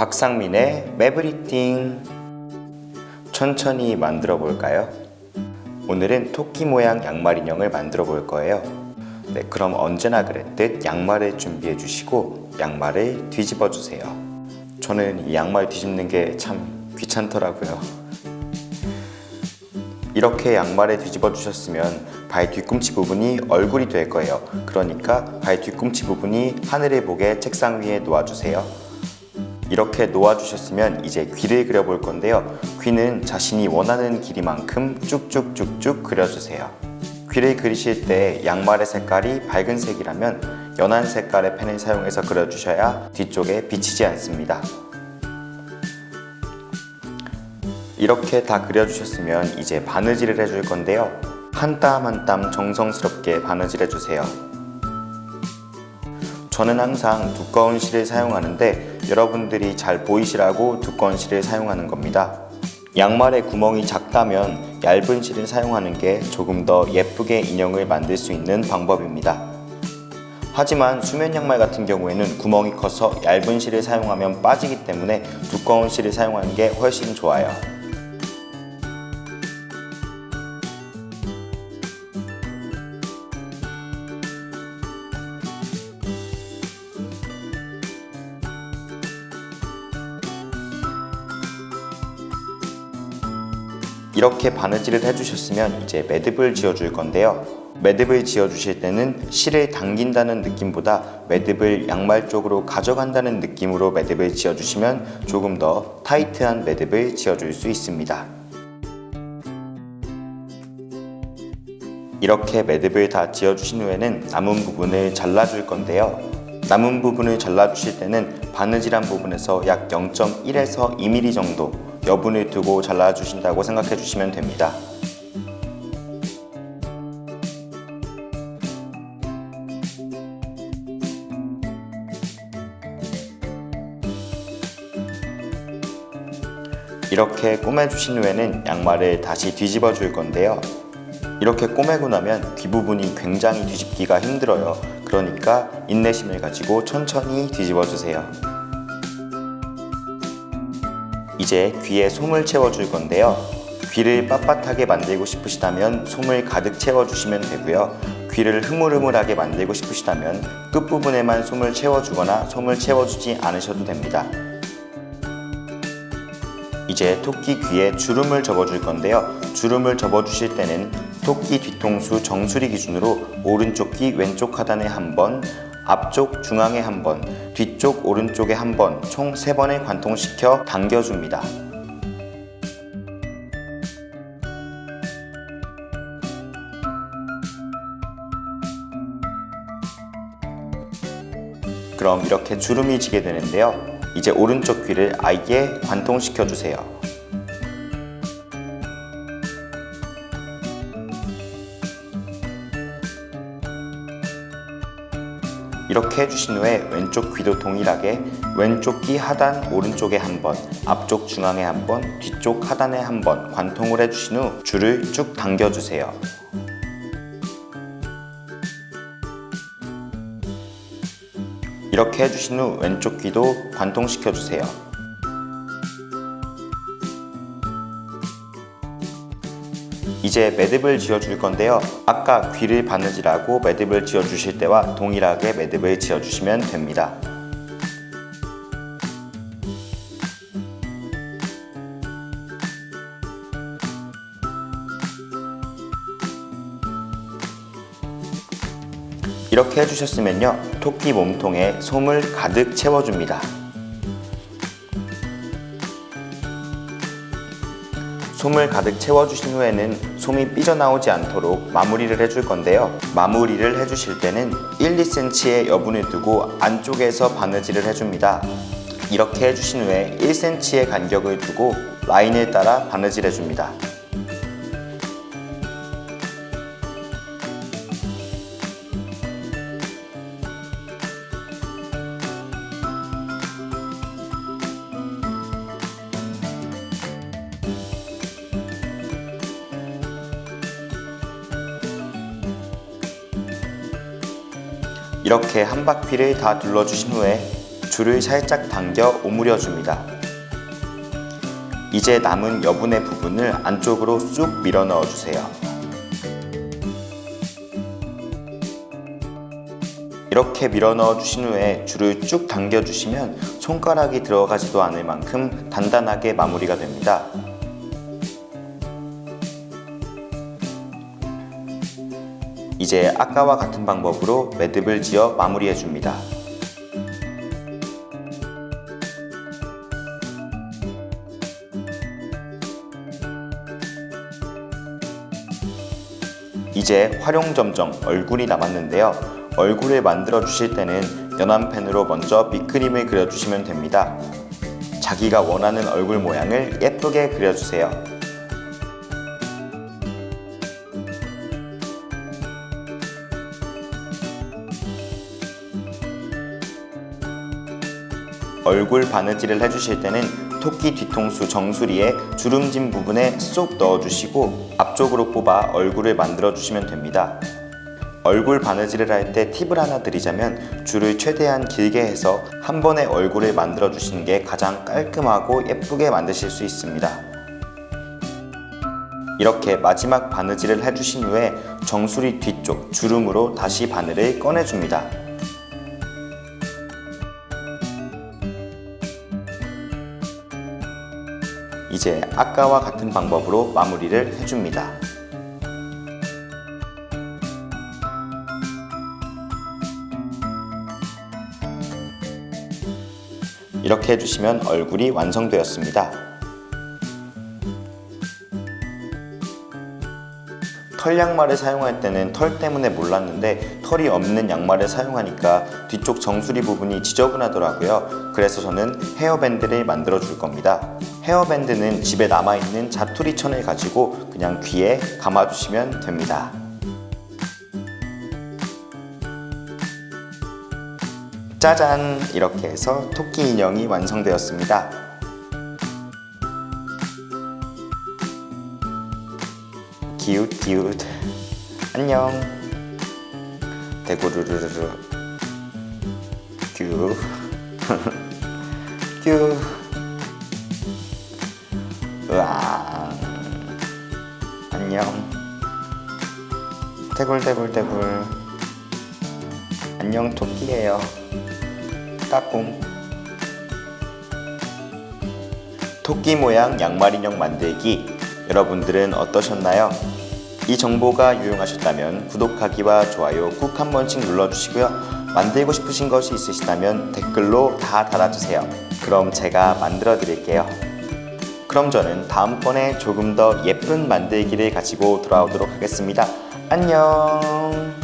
박상민의 매브리띵. 천천히 만들어 볼까요? 오늘은 토끼 모양 양말 인형을 만들어 볼 거예요. 네, 그럼 언제나 그랬듯 양말을 준비해 주시고 양말을 뒤집어 주세요. 저는 이 양말 뒤집는 게 참 귀찮더라고요. 이렇게 양말을 뒤집어 주셨으면 발 뒤꿈치 부분이 얼굴이 될 거예요. 그러니까 발 뒤꿈치 부분이 하늘을 보게 책상 위에 놓아주세요. 이렇게 놓아주셨으면 이제 귀를 그려볼 건데요. 귀는 자신이 원하는 길이만큼 쭉쭉쭉쭉 그려주세요. 귀를 그리실 때 양말의 색깔이 밝은 색이라면 연한 색깔의 펜을 사용해서 그려주셔야 뒤쪽에 비치지 않습니다. 이렇게 다 그려주셨으면 이제 바느질을 해줄 건데요. 한 땀 한 땀 정성스럽게 바느질 해주세요. 저는 항상 두꺼운 실을 사용하는데 여러분들이 잘 보이시라고 두꺼운 실을 사용하는 겁니다. 양말의 구멍이 작다면 얇은 실을 사용하는 게 조금 더 예쁘게 인형을 만들 수 있는 방법입니다. 하지만 수면 양말 같은 경우에는 구멍이 커서 얇은 실을 사용하면 빠지기 때문에 두꺼운 실을 사용하는 게 훨씬 좋아요. 이렇게 바느질을 해주셨으면 이제 매듭을 지어줄 건데요. 매듭을 지어주실 때는 실을 당긴다는 느낌보다 매듭을 양말 쪽으로 가져간다는 느낌으로 매듭을 지어주시면 조금 더 타이트한 매듭을 지어줄 수 있습니다. 이렇게 매듭을 다 지어주신 후에는 남은 부분을 잘라줄 건데요. 남은 부분을 잘라주실 때는 바느질한 부분에서 약 0.1에서 2mm 정도 여분을 두고 잘라주신다고 생각해 주시면 됩니다. 이렇게 꼬매주신 후에는 양말을 다시 뒤집어 줄 건데요. 이렇게 꼬매고 나면 귀 부분이 굉장히 뒤집기가 힘들어요. 그러니까 인내심을 가지고 천천히 뒤집어 주세요. 이제 귀에 솜을 채워줄 건데요. 귀를 빳빳하게 만들고 싶으시다면 솜을 가득 채워주시면 되고요. 귀를 흐물흐물하게 만들고 싶으시다면 끝부분에만 솜을 채워주거나 솜을 채워주지 않으셔도 됩니다. 이제 토끼 귀에 주름을 접어줄 건데요. 주름을 접어주실 때는 토끼 뒤통수 정수리 기준으로 오른쪽 귀 왼쪽 하단에 한 번, 앞쪽 중앙에 한 번, 뒤쪽 오른쪽에 한 번, 총 3번을 관통시켜 당겨줍니다. 그럼 이렇게 주름이 지게 되는데요. 이제 오른쪽 귀를 아예 관통시켜 주세요. 이렇게 해주신 후에 왼쪽 귀도 동일하게 왼쪽 귀 하단 오른쪽에 한 번, 앞쪽 중앙에 한 번, 뒤쪽 하단에 한 번 관통을 해주신 후 줄을 쭉 당겨주세요. 이렇게 해주신 후 왼쪽 귀도 관통시켜주세요. 이제 매듭을 지어줄 건데요. 아까 귀를 바느질하고 매듭을 지어주실 때와 동일하게 매듭을 지어주시면 됩니다. 이렇게 해주셨으면요. 토끼 몸통에 솜을 가득 채워줍니다. 솜을 가득 채워주신 후에는 솜이 삐져나오지 않도록 마무리를 해줄 건데요. 마무리를 해주실 때는 1, 2cm의 여분을 두고 안쪽에서 바느질을 해줍니다. 이렇게 해주신 후에 1cm의 간격을 두고 라인을 따라 바느질 해줍니다. 이렇게 한 바퀴를 다 둘러주신 후에 줄을 살짝 당겨 오므려 줍니다. 이제 남은 여분의 부분을 안쪽으로 쑥 밀어 넣어 주세요. 이렇게 밀어 넣어 주신 후에 줄을 쭉 당겨 주시면 손가락이 들어가지도 않을 만큼 단단하게 마무리가 됩니다. 이제 아까와 같은 방법으로 매듭을 지어 마무리해 줍니다. 이제 활용점정 얼굴이 남았는데요. 얼굴을 만들어 주실 때는 연한 펜으로 먼저 밑그림을 그려주시면 됩니다. 자기가 원하는 얼굴 모양을 예쁘게 그려주세요. 얼굴 바느질을 해주실 때는 토끼 뒤통수 정수리에 주름진 부분에 쏙 넣어주시고 앞쪽으로 뽑아 얼굴을 만들어 주시면 됩니다. 얼굴 바느질을 할 때 팁을 하나 드리자면 줄을 최대한 길게 해서 한 번에 얼굴을 만들어 주시는 게 가장 깔끔하고 예쁘게 만드실 수 있습니다. 이렇게 마지막 바느질을 해주신 후에 정수리 뒤쪽 주름으로 다시 바늘을 꺼내줍니다. 이제 아까와 같은 방법으로 마무리를 해줍니다. 이렇게 해주시면 얼굴이 완성되었습니다. 털 양말을 사용할 때는 털 때문에 몰랐는데 털이 없는 양말을 사용하니까 뒤쪽 정수리 부분이 지저분하더라고요. 그래서 저는 헤어밴드를 만들어 줄 겁니다. 헤어밴드는 집에 남아있는 자투리 천을 가지고 그냥 귀에 감아주시면 됩니다. 짜잔! 이렇게 해서 토끼 인형이 완성되었습니다. 기웃기웃 안녕. 대구르르르 규 규. 으아 안녕. 대굴대굴대굴 안녕. 토끼예요. 까꿍. 토끼 모양 양말 인형 만들기 여러분들은 어떠셨나요? 이 정보가 유용하셨다면 구독하기와 좋아요 꾹 한 번씩 눌러주시고요. 만들고 싶으신 것이 있으시다면 댓글로 다 달아주세요. 그럼 제가 만들어 드릴게요. 그럼 저는 다음번에 조금 더 예쁜 만들기를 가지고 돌아오도록 하겠습니다. 안녕.